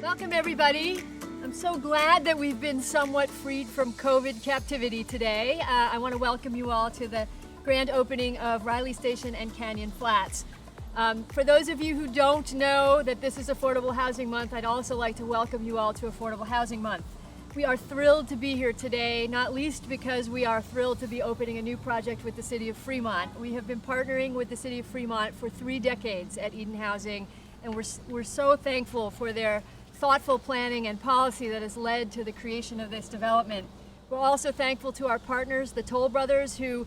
Welcome everybody. I'm so glad that we've been somewhat freed from COVID captivity today. I want to welcome you all to the grand opening of Reilly Station and Canyon Flats. For those of you who don't know that this is Affordable Housing Month, I'd also like to welcome you all to Affordable Housing Month. We are thrilled to be here today, not least because we are thrilled to be opening a new project with the City of Fremont. We have been partnering with the City of Fremont for 3 decades at Eden Housing, and we're so thankful for their thoughtful planning and policy that has led to the creation of this development. We're also thankful to our partners, the Toll Brothers, who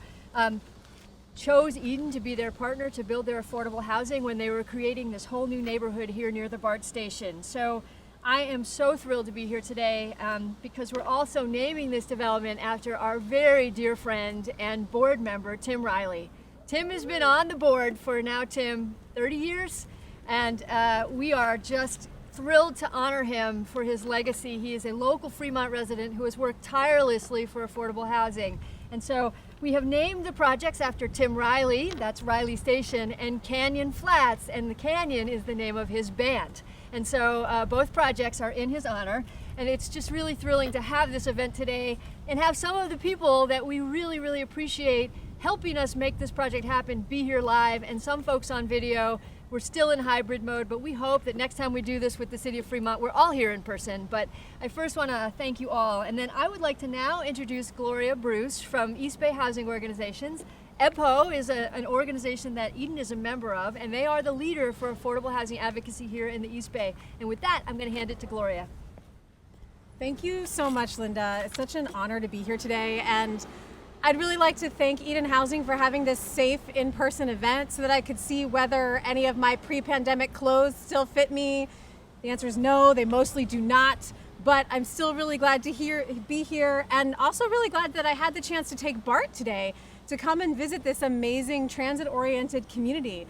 chose Eden to be their partner to build their affordable housing when they were creating this whole new neighborhood here near the BART station. So I am so thrilled to be here today because we're also naming this development after our very dear friend and board member, Tim Reilly. Tim has been on the board for now, Tim, 30 years, and we are just thrilled to honor him for his legacy. He is a local Fremont resident who has worked tirelessly for affordable housing. And so we have named the projects after Tim Reilly, that's Reilly Station, and Canyon Flats, and the Canyon is the name of his band. And so both projects are in his honor, and it's just really thrilling to have this event today and have some of the people that we really appreciate helping us make this project happen be here live, and some folks on video. We're still in hybrid mode, but we hope that next time we do this with the City of Fremont, we're all here in person. But I first want to thank you all. And then I would like to now introduce Gloria Bruce from East Bay Housing Organizations. EBHO is an organization that Eden is a member of, and they are the leader for affordable housing advocacy here in the East Bay. And with that, I'm going to hand it to Gloria. Thank you so much, Linda. It's such an honor to be here today. And I'd really like to thank Eden Housing for having this safe in-person event so that I could see whether any of my pre-pandemic clothes still fit me. The answer is no, they mostly do not, but I'm still really glad to be here, and also really glad that I had the chance to take BART today to come and visit this amazing transit-oriented community.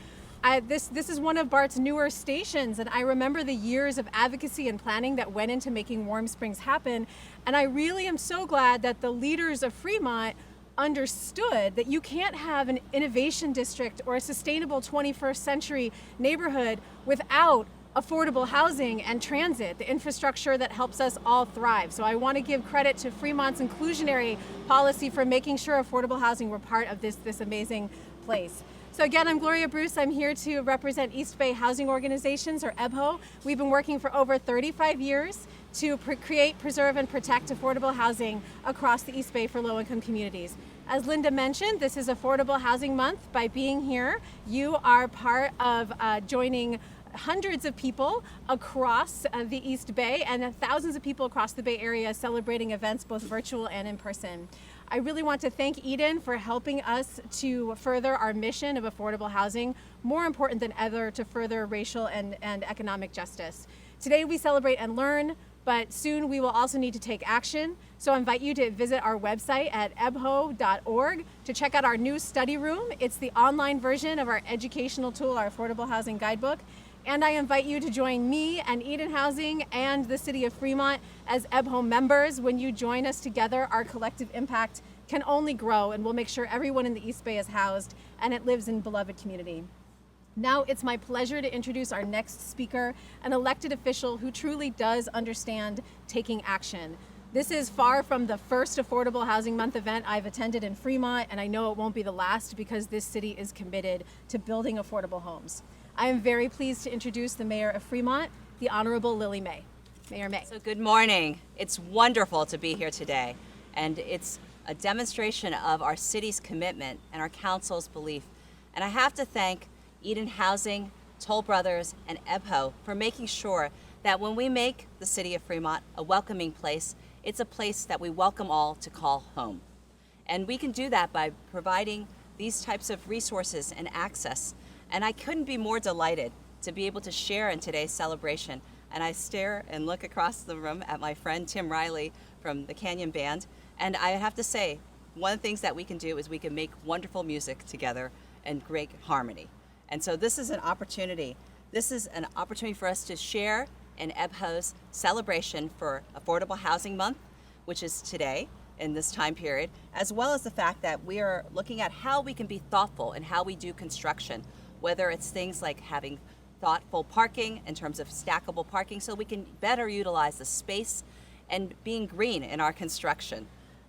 This is one of BART's newer stations, and I remember the years of advocacy and planning that went into making Warm Springs happen, and I really am so glad that the leaders of Fremont understood that you can't have an innovation district or a sustainable 21st century neighborhood without affordable housing and transit, the infrastructure that helps us all thrive. So I want to give credit to Fremont's inclusionary policy for making sure affordable housing were part of this amazing place. So again, I'm Gloria Bruce. I'm here to represent East Bay Housing Organizations, or EBHO. We've been working for over 35 years to create, preserve, and protect affordable housing across the East Bay for low-income communities. As Linda mentioned, this is Affordable Housing Month. By being here, you are part of joining hundreds of people across the East Bay and thousands of people across the Bay Area celebrating events both virtual and in person. I really want to thank Eden for helping us to further our mission of affordable housing, more important than ever to further racial and economic justice. Today we celebrate and learn, but soon we will also need to take action. So I invite you to visit our website at ebho.org to check out our new study room. It's the online version of our educational tool, our Affordable Housing Guidebook. And I invite you to join me and Eden Housing and the City of Fremont as EBHO members. When you join us together, our collective impact can only grow, and we'll make sure everyone in the East Bay is housed and it lives in beloved community. Now it's my pleasure to introduce our next speaker, an elected official who truly does understand taking action. This is far from the first Affordable Housing Month event I've attended in Fremont, and I know it won't be the last because this city is committed to building affordable homes. I am very pleased to introduce the Mayor of Fremont, the Honorable Lily May. Mayor May. So good morning. It's wonderful to be here today, and it's a demonstration of our city's commitment and our council's belief. And I have to thank Eden Housing, Toll Brothers, and EBHO for making sure that when we make the City of Fremont a welcoming place, it's a place that we welcome all to call home. And we can do that by providing these types of resources and access. And I couldn't be more delighted to be able to share in today's celebration. And I stare and look across the room at my friend Tim Reilly from the Canyon Band. And I have to say, one of the things that we can do is we can make wonderful music together and great harmony. And so this is an opportunity. This is an opportunity for us to share in EBHO's celebration for Affordable Housing Month, which is today in this time period, as well as the fact that we are looking at how we can be thoughtful in how we do construction, whether it's things like having thoughtful parking, in terms of stackable parking, so we can better utilize the space and being green in our construction.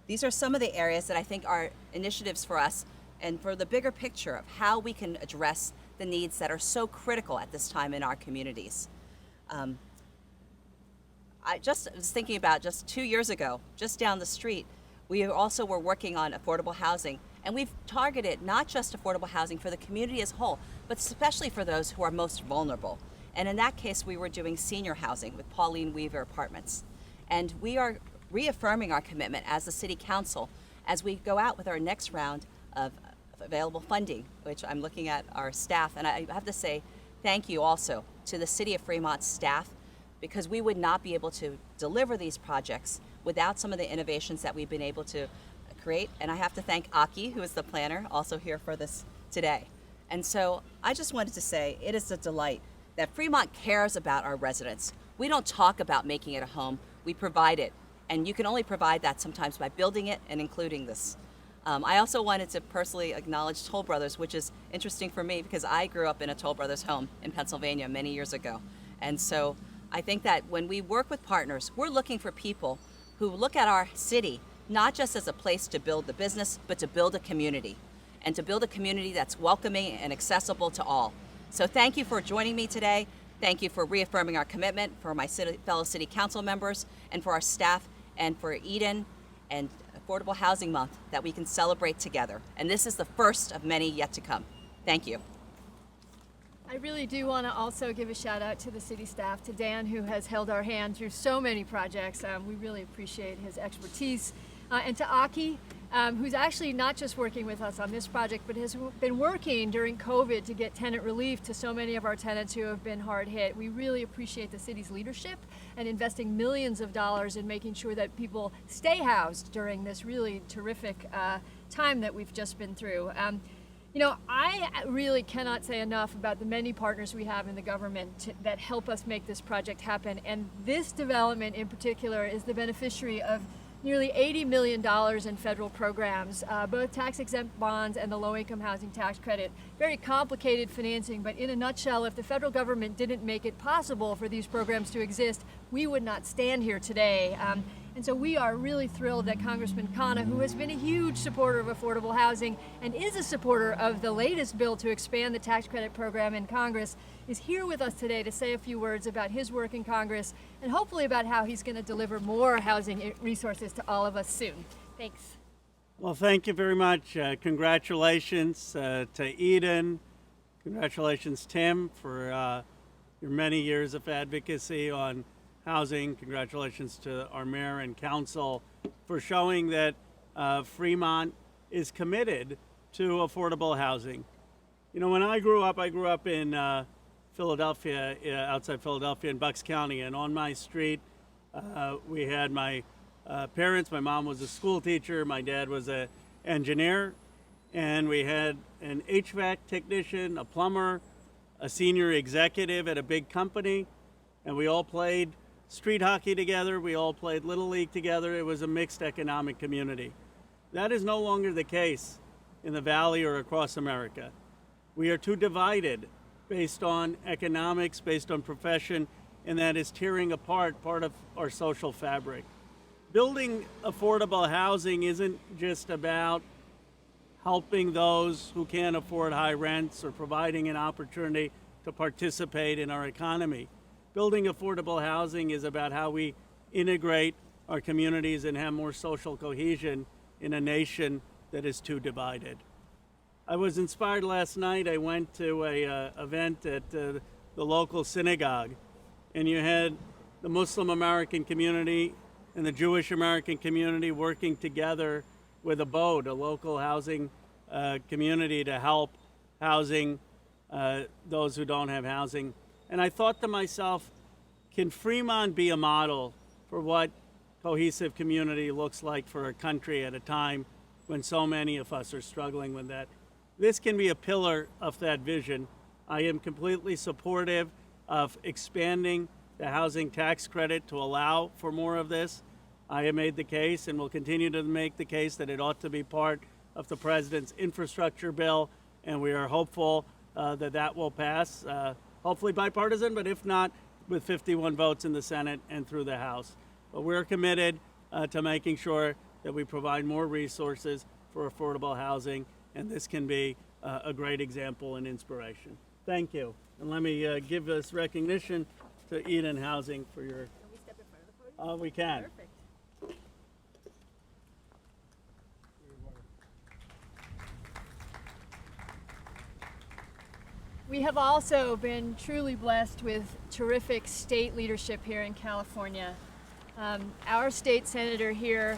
These are some of the areas that I think are initiatives for us and for the bigger picture of how we can address the needs that are so critical at this time in our communities. I just was thinking about just 2 years ago, just down the street, we also were working on affordable housing, and we've targeted not just affordable housing for the community as a whole, but especially for those who are most vulnerable. And in that case, we were doing senior housing with Pauline Weaver Apartments. And we are reaffirming our commitment as the City Council as we go out with our next round of available funding, which I'm looking at our staff. And I have to say thank you also to the City of Fremont staff, because we would not be able to deliver these projects without some of the innovations that we've been able to create. And I have to thank Aki, who is the planner, also here for this today. And so I just wanted to say it is a delight that Fremont cares about our residents. We don't talk about making it a home, we provide it. And you can only provide that sometimes by building it and including this. I also wanted to personally acknowledge Toll Brothers, which is interesting for me because I grew up in a Toll Brothers home in Pennsylvania many years ago. And so I think that when we work with partners, we're looking for people who look at our city not just as a place to build the business, but to build a community, and to build a community that's welcoming and accessible to all. So thank you for joining me today. Thank you for reaffirming our commitment, for my fellow City Council members, and for our staff, and for Eden and Affordable Housing Month that we can celebrate together. And this is the first of many yet to come. Thank you. I really do want to also give a shout out to the city staff, to Dan, who has held our hand through so many projects. We really appreciate his expertise. And to Aki, who's actually not just working with us on this project, but has been working during COVID to get tenant relief to so many of our tenants who have been hard hit. We really appreciate the city's leadership and investing millions of dollars in making sure that people stay housed during this really terrific time that we've just been through. You know, I really cannot say enough about the many partners we have in the government that help us make this project happen. And this development in particular is the beneficiary of nearly $80 million in federal programs, both tax-exempt bonds and the low-income housing tax credit. Very complicated financing, but in a nutshell, if the federal government didn't make it possible for these programs to exist, we would not stand here today. And so we are really thrilled that Congressman Khanna, who has been a huge supporter of affordable housing and is a supporter of the latest bill to expand the tax credit program in Congress, is here with us today to say a few words about his work in Congress and hopefully about how he's going to deliver more housing resources to all of us soon. Thanks. Well, thank you very much. Congratulations to Eden. Congratulations, Tim, for your many years of advocacy on housing. Congratulations to our mayor and council for showing that Fremont is committed to affordable housing. You know, when I grew up in Philadelphia, outside Philadelphia in Bucks County, and on my street we had my parents. My mom was a school teacher, my dad was an engineer, and we had an HVAC technician, a plumber, a senior executive at a big company, and we all played street hockey together, we all played Little League together. It was a mixed economic community. That is no longer the case in the Valley or across America. We are too divided based on economics, based on profession, and that is tearing apart part of our social fabric. Building affordable housing isn't just about helping those who can't afford high rents or providing an opportunity to participate in our economy. Building affordable housing is about how we integrate our communities and have more social cohesion in a nation that is too divided. I was inspired last night. I went to an event at the local synagogue, and you had the Muslim American community and the Jewish American community working together with a boat, a local housing community, to help housing those who don't have housing. And I thought to myself, can Fremont be a model for what cohesive community looks like for a country at a time when so many of us are struggling with that? This can be a pillar of that vision. I am completely supportive of expanding the housing tax credit to allow for more of this. I have made the case and will continue to make the case that it ought to be part of the president's infrastructure bill, and we are hopeful that will pass. hopefully bipartisan, but if not, with 51 votes in the Senate and through the House. But we're committed to making sure that we provide more resources for affordable housing, and this can be a great example and inspiration. Thank you. And let me give this recognition to Eden Housing for your... Can we step in front of the podium? We can. Perfect. We have also been truly blessed with terrific state leadership here in California. Our state senator here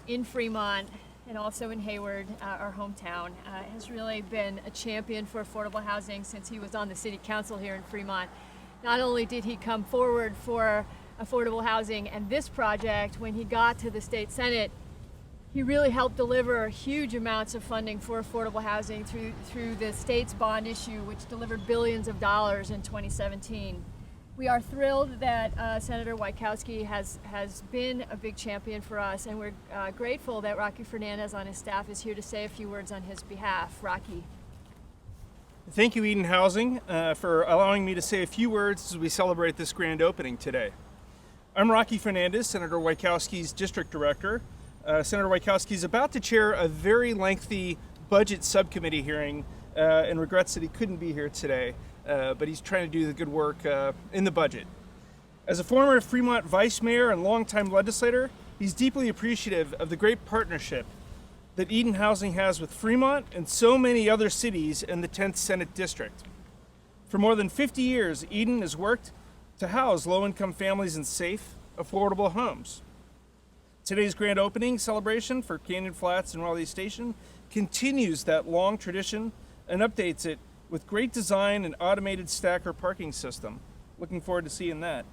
in Fremont and also in Hayward, our hometown, has really been a champion for affordable housing since he was on the city council here in Fremont. Not only did he come forward for affordable housing and this project, when he got to the state senate, he really helped deliver huge amounts of funding for affordable housing through the state's bond issue, which delivered billions of dollars in 2017. We are thrilled that Senator Wieckowski has been a big champion for us, and we're grateful that Rocky Fernandez on his staff is here to say a few words on his behalf. Rocky. Thank you, Eden Housing, for allowing me to say a few words as we celebrate this grand opening today. I'm Rocky Fernandez, Senator Wieckowski's district director. Senator Wieckowski is about to chair a very lengthy budget subcommittee hearing and regrets that he couldn't be here today, but he's trying to do the good work in the budget. As a former Fremont vice mayor and longtime legislator, he's deeply appreciative of the great partnership that Eden Housing has with Fremont and so many other cities in the 10th Senate District. For more than 50 years, Eden has worked to house low-income families in safe, affordable homes. Today's grand opening celebration for Canyon Flats and Reilly Station continues that long tradition and updates it with great design and automated stacker parking system. Looking forward to seeing that.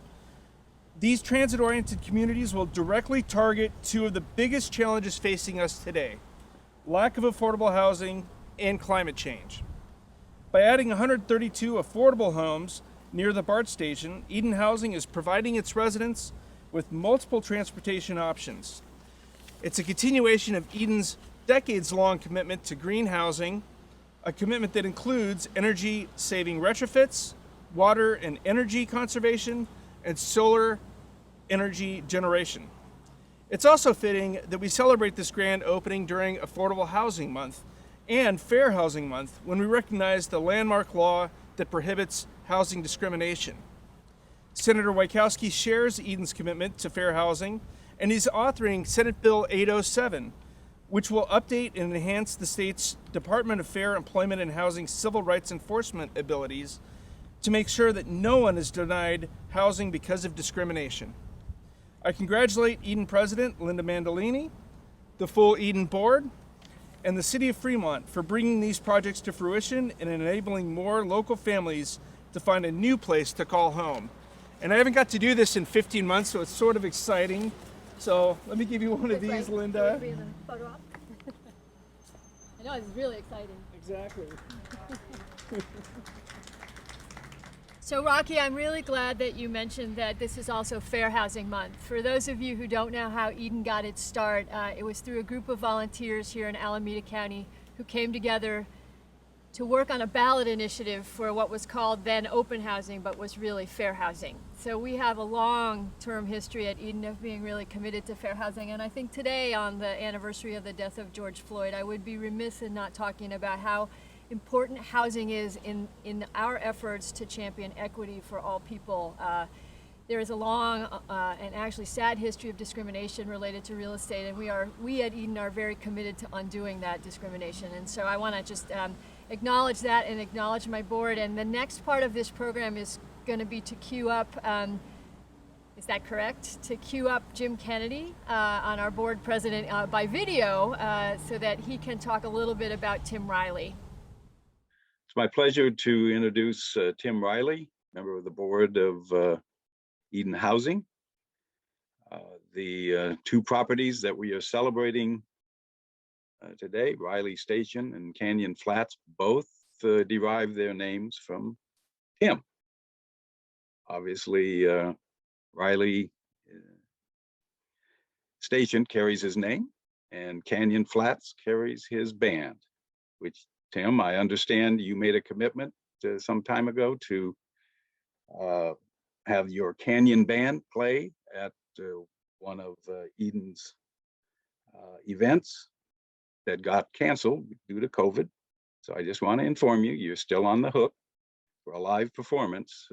These transit-oriented communities will directly target two of the biggest challenges facing us today: lack of affordable housing and climate change. By adding 132 affordable homes near the BART station, Eden Housing is providing its residents with multiple transportation options. It's a continuation of Eden's decades-long commitment to green housing, a commitment that includes energy-saving retrofits, water and energy conservation, and solar energy generation. It's also fitting that we celebrate this grand opening during Affordable Housing Month and Fair Housing Month, when we recognize the landmark law that prohibits housing discrimination. Senator Wieckowski shares Eden's commitment to fair housing, and he's authoring Senate Bill 807, which will update and enhance the state's Department of Fair Employment and Housing civil rights enforcement abilities to make sure that no one is denied housing because of discrimination. I congratulate Eden President Linda Mandolini, the full Eden Board, and the City of Fremont for bringing these projects to fruition and enabling more local families to find a new place to call home. And I haven't got to do this in 15 months, so it's sort of exciting. So let me give you one of these, Linda. Photo op? I know, it's really exciting. Exactly. So Rocky, I'm really glad that you mentioned that this is also Fair Housing Month. For those of you who don't know how Eden got its start, it was through a group of volunteers here in Alameda County who came together to work on a ballot initiative for what was called then open housing, but was really fair housing. So we have a long-term history at Eden of being really committed to fair housing, and I think today, on the anniversary of the death of George Floyd, I would be remiss in not talking about how important housing is in our efforts to champion equity for all people. There is a long and actually sad history of discrimination related to real estate, and we at Eden are very committed to undoing that discrimination. And so I want to just acknowledge that and acknowledge my board. And the next part of this program is going to be to queue up, is that correct? To queue up Jim Kennedy, on our board president, by video, so that he can talk a little bit about Tim Reilly. It's my pleasure to introduce Tim Reilly, member of the board of Eden Housing. The two properties that we are celebrating today, Reilly Station and Canyon Flats, both derive their names from Tim. Obviously, Reilly Station carries his name, and Canyon Flats carries his band, which, Tim, I understand you made a commitment some time ago to have your Canyon Band play at one of Eden's events that got canceled due to COVID. So I just want to inform you, you're still on the hook for a live performance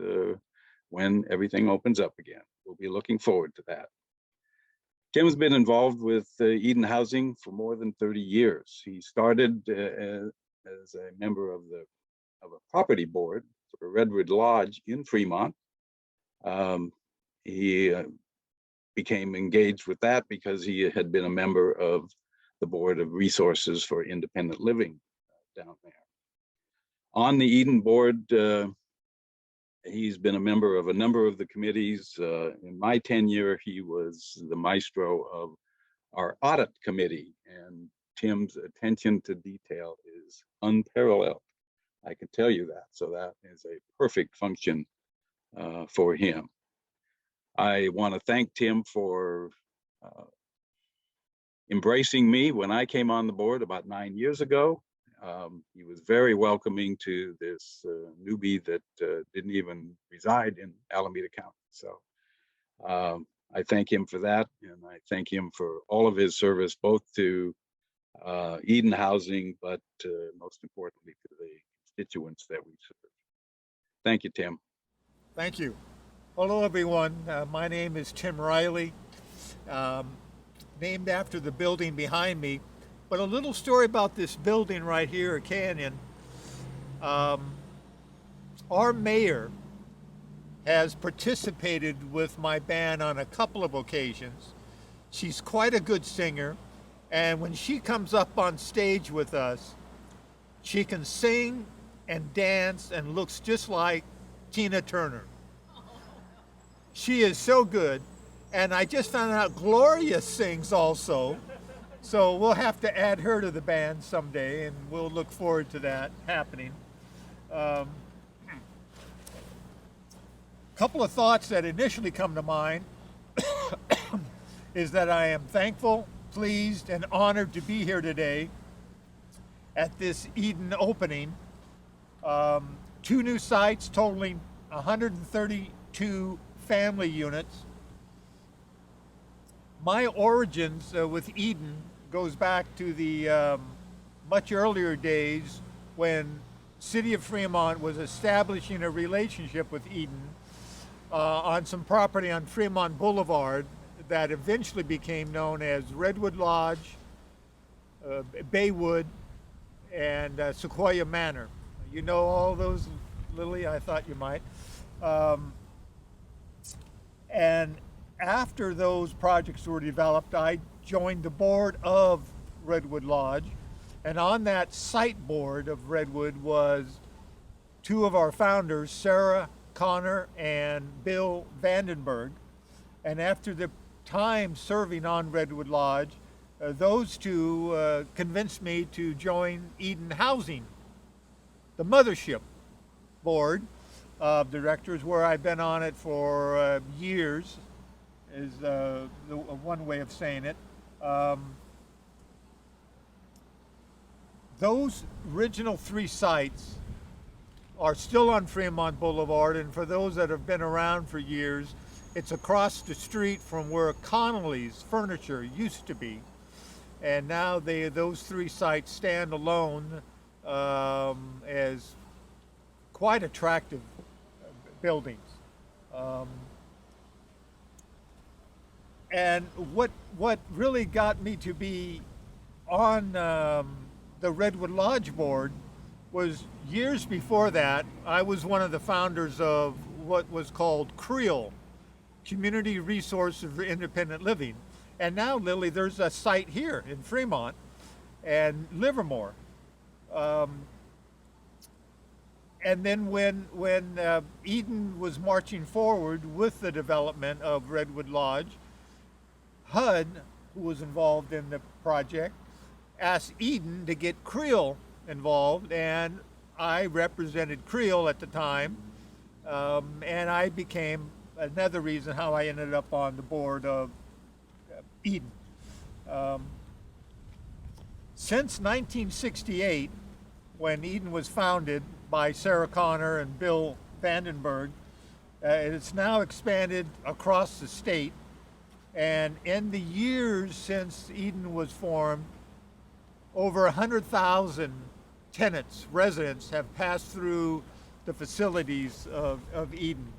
when everything opens up again. We'll be looking forward to that. Tim's been involved with Eden Housing for more than 30 years. He started as a member of a property board for Redwood Lodge in Fremont. He became engaged with that because he had been a member of the Board of Resources for Independent Living down there. On the Eden board, he's been a member of a number of the committees. In my tenure, he was the maestro of our audit committee, and Tim's attention to detail is unparalleled. I can tell you that. So that is a perfect function for him. I want to thank Tim for embracing me when I came on the board about 9 years ago. He was very welcoming to this newbie that didn't even reside in Alameda County. So I thank him for that, and I thank him for all of his service, both to Eden Housing, but most importantly to the constituents that we serve. Thank you, Tim. Thank you. Hello, everyone. My name is Tim Reilly, named after the building behind me. But a little story about this building right here at Canyon. Our mayor has participated with my band on a couple of occasions. She's quite a good singer, and when she comes up on stage with us, she can sing and dance and looks just like Tina Turner. She is so good. And I just found out Gloria sings also. So we'll have to add her to the band someday, and we'll look forward to that happening. Couple of thoughts that initially come to mind is that I am thankful, pleased, and honored to be here today at this Eden opening. 2 new sites totaling 132 family units. My origins with Eden goes back to the much earlier days when City of Fremont was establishing a relationship with Eden on some property on Fremont Boulevard that eventually became known as Redwood Lodge, Baywood, and Sequoia Manor. You know all those, Lily? I thought you might. And after those projects were developed, I joined the board of Redwood Lodge. And on that site board of Redwood was 2 of our founders, Sarah Connor and Bill Vandenberg. And after the time serving on Redwood Lodge, those 2 convinced me to join Eden Housing, the mothership board of directors, where I've been on it for years, is one way of saying it. Those original 3 sites are still on Fremont Boulevard, and for those that have been around for years, it's across the street from where Connolly's Furniture used to be. And now those 3 sites stand alone as quite attractive buildings. And what really got me to be on the Redwood Lodge board was years before that, I was one of the founders of what was called CREOL, Community Resource for Independent Living. And now, Lily, there's a site here in Fremont and Livermore. And then when Eden was marching forward with the development of Redwood Lodge, HUD, who was involved in the project, asked Eden to get CREOL involved, and I represented CREOL at the time, and I became another reason how I ended up on the board of Eden. Since 1968, when Eden was founded by Sarah Connor and Bill Vandenberg, It's now expanded across the state. And in the years since Eden was formed, over 100,000 tenants, residents, have passed through the facilities of Eden.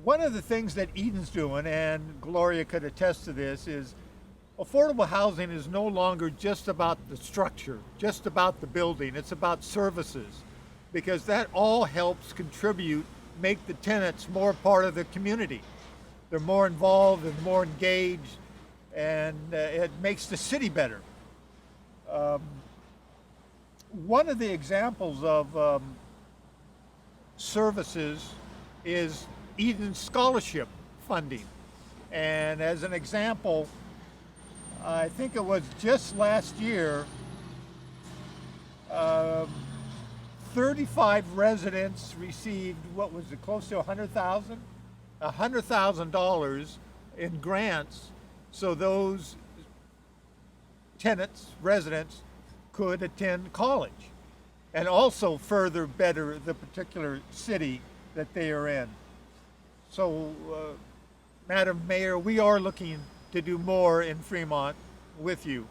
One of the things that Eden's doing, and Gloria could attest to this, is affordable housing is no longer just about the structure, just about the building. It's about services, because that all helps contribute, make the tenants more part of the community. They're more involved and more engaged, and it makes the city better. One of the examples of services is Eden scholarship funding. And as an example, I think it was just last year, 35 residents received, what was it, close to $100,000 in grants, so those tenants, residents, could attend college and also further better the particular city that they are in. So, Madam Mayor, we are looking to do more in Fremont with you.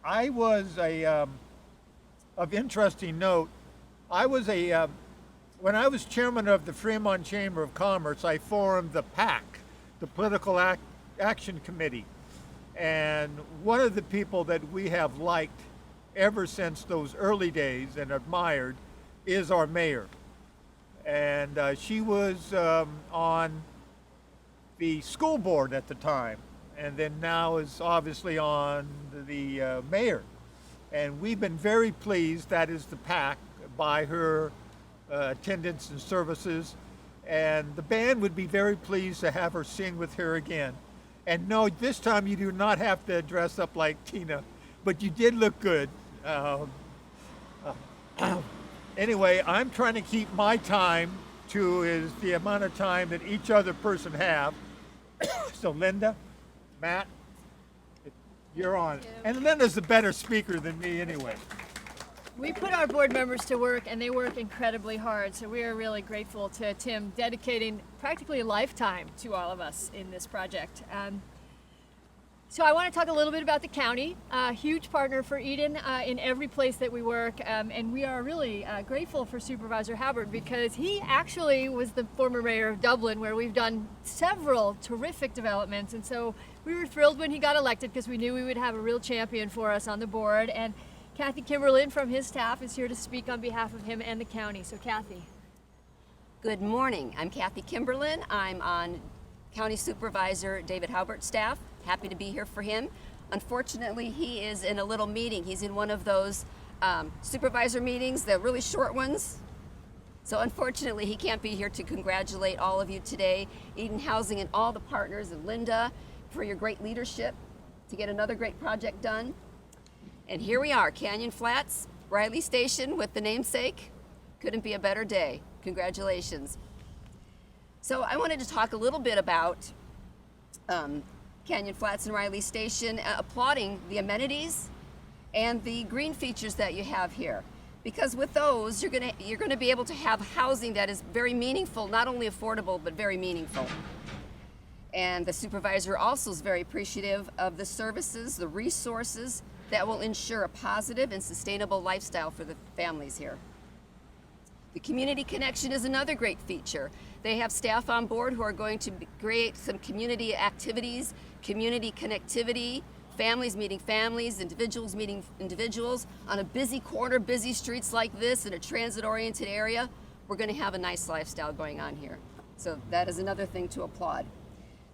I was of interesting note, when I was chairman of the Fremont Chamber of Commerce, I formed the PAC, the Political Action Committee. And one of the people that we have liked ever since those early days and admired is our mayor. And she was on the school board at the time, and then now is obviously on the mayor. And we've been very pleased, that is the PAC, by her attendance and services. And the band would be very pleased to have her sing with her again. And no, this time you do not have to dress up like Tina, but you did look good. Anyway, I'm trying to keep my time to is the amount of time that each other person have. So Linda, Matt, you're on. And Linda's a better speaker than me anyway. We put our board members to work, and they work incredibly hard, so we are really grateful to Tim dedicating practically a lifetime to all of us in this project. So I want to talk a little bit about the county, a huge partner for Eden in every place that we work, and we are really grateful for Supervisor Halbert, because he actually was the former mayor of Dublin, where we've done several terrific developments, and so we were thrilled when he got elected, because we knew we would have a real champion for us on the board. And Kathy Kimberlin from his staff is here to speak on behalf of him and the county. So Kathy. Good morning. I'm Kathy Kimberlin. I'm on County Supervisor David Halbert's staff. Happy to be here for him. Unfortunately, he is in a little meeting. He's in one of those supervisor meetings, the really short ones. So unfortunately, he can't be here to congratulate all of you today, Eden Housing and all the partners, and Linda for your great leadership to get another great project done. And here we are, Canyon Flats, Reilly Station with the namesake. Couldn't be a better day. Congratulations. So I wanted to talk a little bit about Canyon Flats and Reilly Station, applauding the amenities and the green features that you have here. Because with those, you're gonna be able to have housing that is very meaningful, not only affordable, but very meaningful. And the supervisor also is very appreciative of the services, the resources that will ensure a positive and sustainable lifestyle for the families here. The community connection is another great feature. They have staff on board who are going to create some community activities, community connectivity, families meeting families, individuals meeting individuals on a busy corner, busy streets like this in a transit-oriented area. We're going to have a nice lifestyle going on here. So that is another thing to applaud.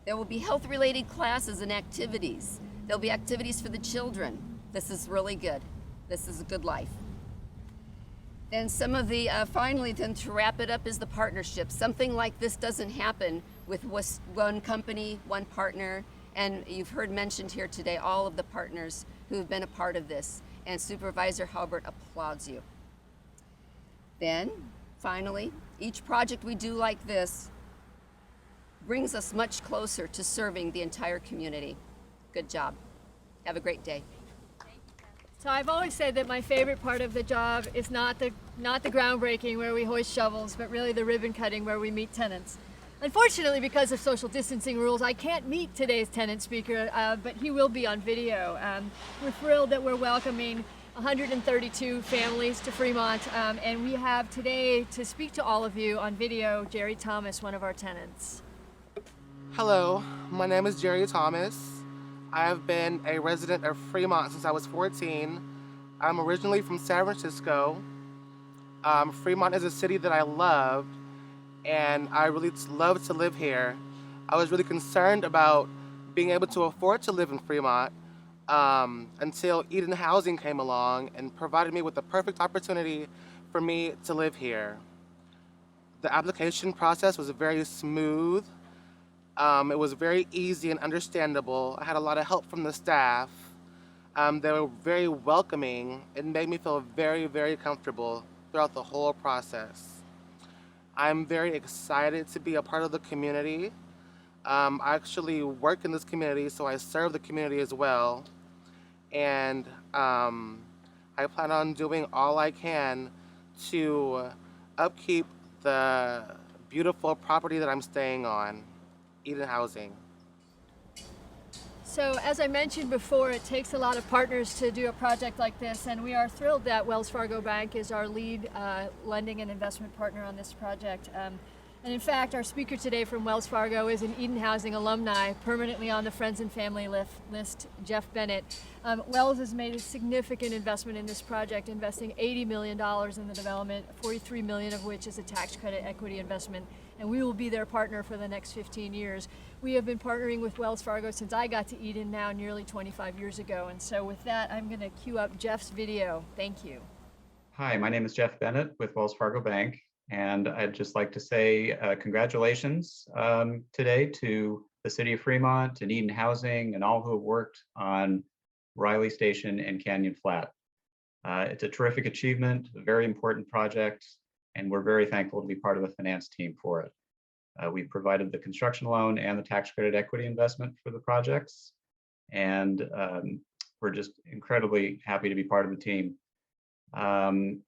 There will be health-related classes and activities. There'll be activities for the children. This is really good. This is a good life. And some of the, finally then to wrap it up, is the partnership. Something like this doesn't happen with one company, one partner, and you've heard mentioned here today all of the partners who have been a part of this, and Supervisor Halbert applauds you. Then, finally, each project we do like this brings us much closer to serving the entire community. Good job. Have a great day. So I've always said that my favorite part of the job is not the groundbreaking where we hoist shovels, but really the ribbon cutting where we meet tenants. Unfortunately, because of social distancing rules, I can't meet today's tenant speaker, but he will be on video. We're thrilled that we're welcoming 132 families to Fremont, and we have today to speak to all of you on video, Jerry Thomas, one of our tenants. Hello, my name is Jerry Thomas. I have been a resident of Fremont since I was 14. I'm originally from San Francisco. Fremont is a city that I loved, and I really love to live here. I was really concerned about being able to afford to live in Fremont until Eden Housing came along and provided me with the perfect opportunity for me to live here. The application process was very smooth. It was very easy and understandable. I had a lot of help from the staff. They were very welcoming. It made me feel very, very comfortable throughout the whole process. I'm very excited to be a part of the community. I actually work in this community, so I serve the community as well. And I plan on doing all I can to upkeep the beautiful property that I'm staying on, Eden Housing. So as I mentioned before, it takes a lot of partners to do a project like this, and we are thrilled that Wells Fargo Bank is our lead lending and investment partner on this project. And in fact, our speaker today from Wells Fargo is an Eden Housing alumni, permanently on the Friends and Family list, Jeff Bennett. Wells has made a significant investment in this project, investing $80 million in the development, $43 million of which is a tax credit equity investment, and we will be their partner for the next 15 years. We have been partnering with Wells Fargo since I got to Eden now nearly 25 years ago, and so with that, I'm going to cue up Jeff's video. Thank you. Hi, my name is Jeff Bennett with Wells Fargo Bank, and I'd just like to say congratulations today to the City of Fremont and Eden Housing and all who have worked on Reilly Station and Canyon Flat. It's a terrific achievement, a very important project, and we're very thankful to be part of the finance team for it. We provided the construction loan and the tax credit equity investment for the projects, and we're just incredibly happy to be part of the team.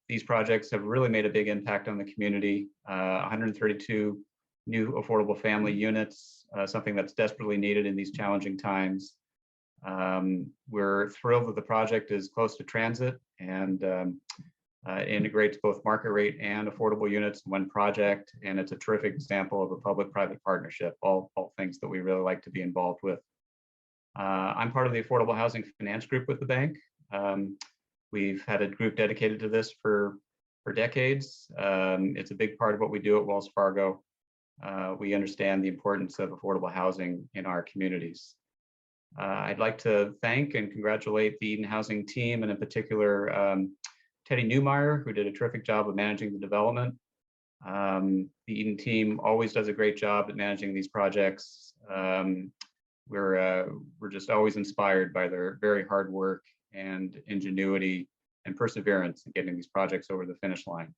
These projects have really made a big impact on the community. 132 new affordable family units, something that's desperately needed in these challenging times. We're thrilled that the project is close to transit and integrates both market rate and affordable units in one project, and it's a terrific example of a public-private partnership, all things that we really like to be involved with. I'm part of the Affordable Housing Finance Group with the bank. We've had a group dedicated to this for decades. It's a big part of what we do at Wells Fargo. We understand the importance of affordable housing in our communities. I'd like to thank and congratulate the Eden Housing team, and in particular, Teddy Newmeyer, who did a terrific job of managing the development. The Eden team always does a great job at managing these projects. We're just always inspired by their very hard work and ingenuity and perseverance in getting these projects over the finish line.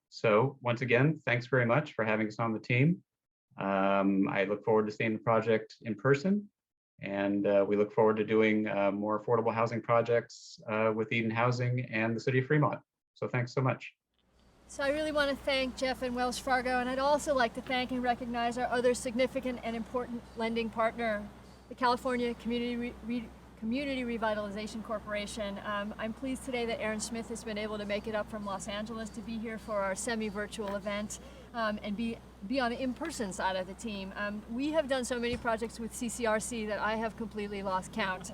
So once again, thanks very much for having us on the team. I look forward to seeing the project in person, and we look forward to doing more affordable housing projects with Eden Housing and the City of Fremont. So thanks so much. So I really want to thank Jeff and Wells Fargo, and I'd also like to thank and recognize our other significant and important lending partner, the California Community Revitalization Corporation. I'm pleased today that Aaron Smith has been able to make it up from Los Angeles to be here for our semi-virtual event and be on the in-person side of the team. We have done so many projects with CCRC that I have completely lost count.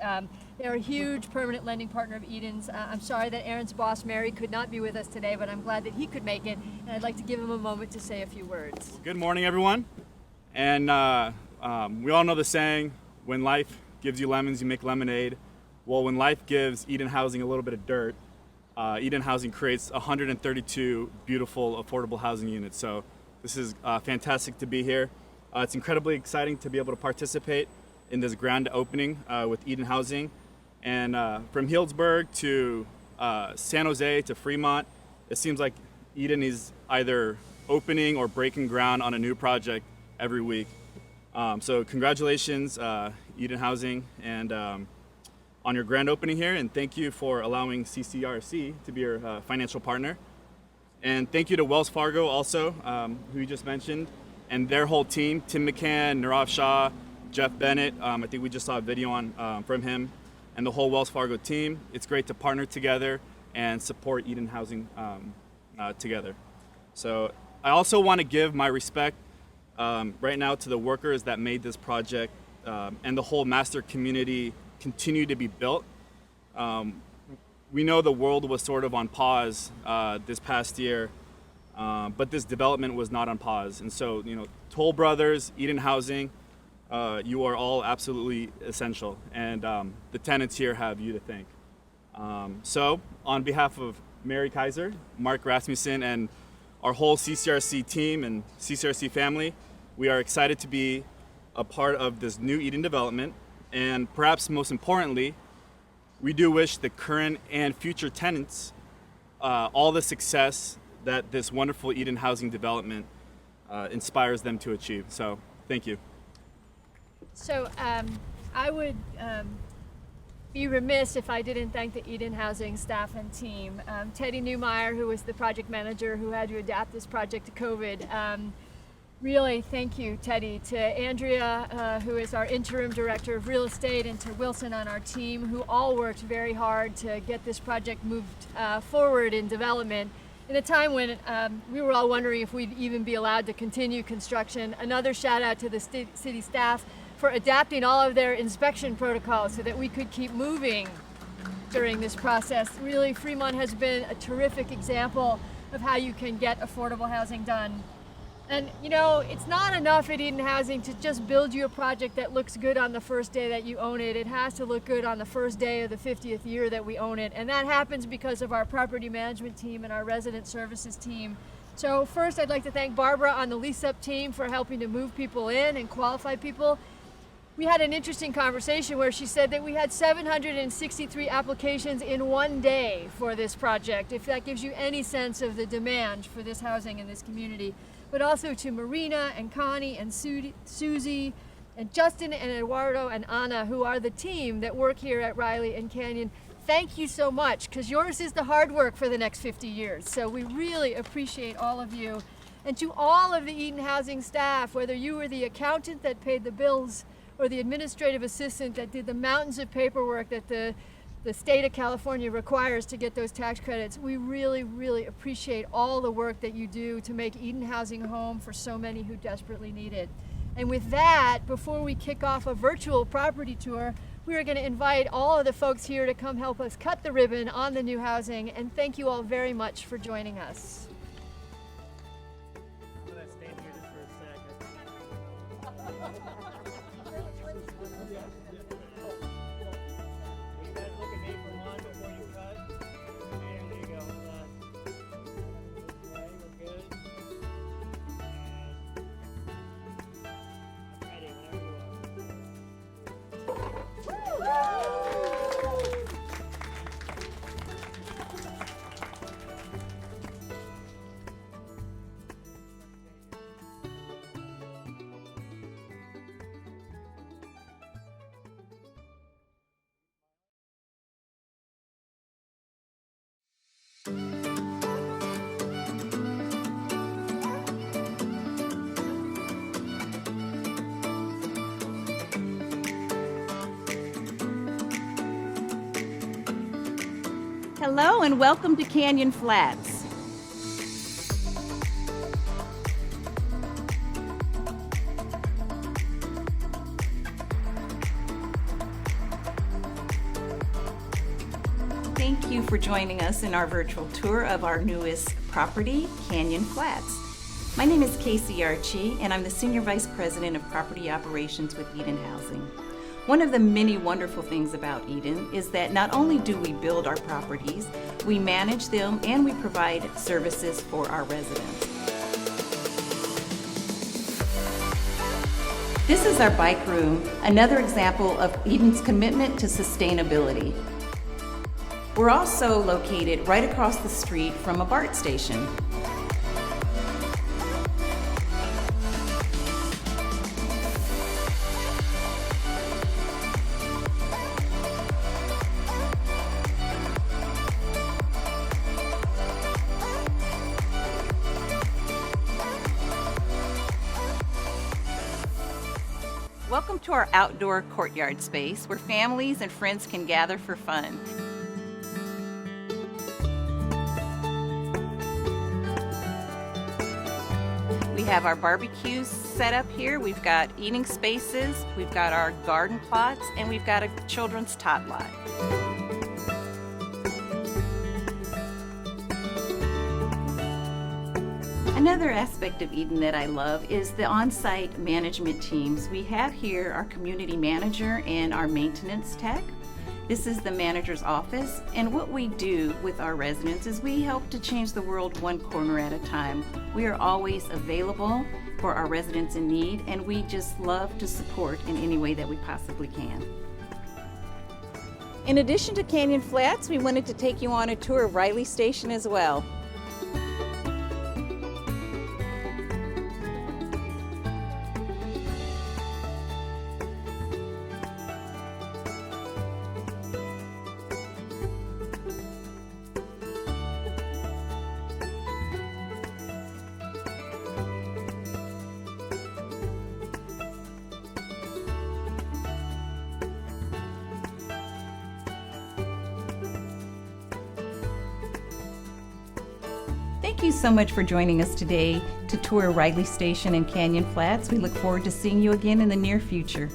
They're a huge permanent lending partner of Eden's. I'm sorry that Aaron's boss, Mary, could not be with us today, but I'm glad that he could make it, and I'd like to give him a moment to say a few words. Good morning, everyone. And we all know the saying, when life gives you lemons, you make lemonade. Well, when life gives Eden Housing a little bit of dirt, Eden Housing creates 132 beautiful affordable housing units. So this is fantastic to be here. It's incredibly exciting to be able to participate in this grand opening with Eden Housing. And from Healdsburg to San Jose to Fremont, it seems like Eden is either opening or breaking ground on a new project every week. So congratulations, Eden Housing, and on your grand opening here, and thank you for allowing CCRC to be your financial partner. And thank you to Wells Fargo also, who you just mentioned, and their whole team, Tim McCann, Nirav Shah, Jeff Bennett. I think we just saw a video from him, and the whole Wells Fargo team. It's great to partner together and support Eden Housing together. So I also want to give my respect right now to the workers that made this project and the whole master community continue to be built. We know the world was sort of on pause this past year, but this development was not on pause. And so, Toll Brothers, Eden Housing, you are all absolutely essential, and the tenants here have you to thank. So on behalf of Mary Kaiser, Mark Rasmussen, and our whole CCRC team and CCRC family, we are excited to be a part of this new Eden development, and perhaps most importantly, we do wish the current and future tenants all the success that this wonderful Eden Housing development inspires them to achieve. So thank you. So I would be remiss if I didn't thank the Eden Housing staff and team. Teddy Newmeyer, who was the project manager who had to adapt this project to COVID. Really, thank you, Teddy. To Andrea, who is our interim director of real estate, and to Wilson on our team, who all worked very hard to get this project moved forward in development in a time when we were all wondering if we'd even be allowed to continue construction. Another shout out to the city staff for adapting all of their inspection protocols so that we could keep moving during this process. Really, Fremont has been a terrific example of how you can get affordable housing done. And it's not enough at Eden Housing to just build you a project that looks good on the first day that you own it. It has to look good on the first day of the 50th year that we own it. And that happens because of our property management team and our resident services team. So first, I'd like to thank Barbara on the lease-up team for helping to move people in and qualify people. We had an interesting conversation where she said that we had 763 applications in one day for this project, if that gives you any sense of the demand for this housing in this community. But also to Marina and Connie and Susie and Justin and Eduardo and Anna, who are the team that work here at Reilly and Canyon. Thank you so much, because yours is the hard work for the next 50 years. So we really appreciate all of you. And to all of the Eden Housing staff, whether you were the accountant that paid the bills or the administrative assistant that did the mountains of paperwork that the state of California requires to get those tax credits, we really, really appreciate all the work that you do to make Eden Housing home for so many who desperately need it. And with that, before we kick off a virtual property tour, we are going to invite all of the folks here to come help us cut the ribbon on the new housing, and thank you all very much for joining us. I'm going to stand here just for a second. You guys look at me for one before you cut. There you go. Okay, we're good. And I'm ready whenever you are. Hello and welcome to Canyon Flats. Thank you for joining us in our virtual tour of our newest property, Canyon Flats. My name is Casey Archie, and I'm the Senior Vice President of Property Operations with Eden Housing. One of the many wonderful things about Eden is that not only do we build our properties, we manage them and we provide services for our residents. This is our bike room, another example of Eden's commitment to sustainability. We're also located right across the street from a BART station. Welcome to our outdoor courtyard space where families and friends can gather for fun. We have our barbecues set up here. We've got eating spaces, we've got our garden plots, and we've got a children's tot lot. Another aspect of Eden that I love is the on-site management teams. We have here our community manager and our maintenance tech. This is the manager's office, and what we do with our residents is we help to change the world one corner at a time. We are always available for our residents in need, and we just love to support in any way that we possibly can. In addition to Canyon Flats, we wanted to take you on a tour of Reilly Station as well. Thank you so much for joining us today to tour Reilly Station and Canyon Flats. We look forward to seeing you again in the near future.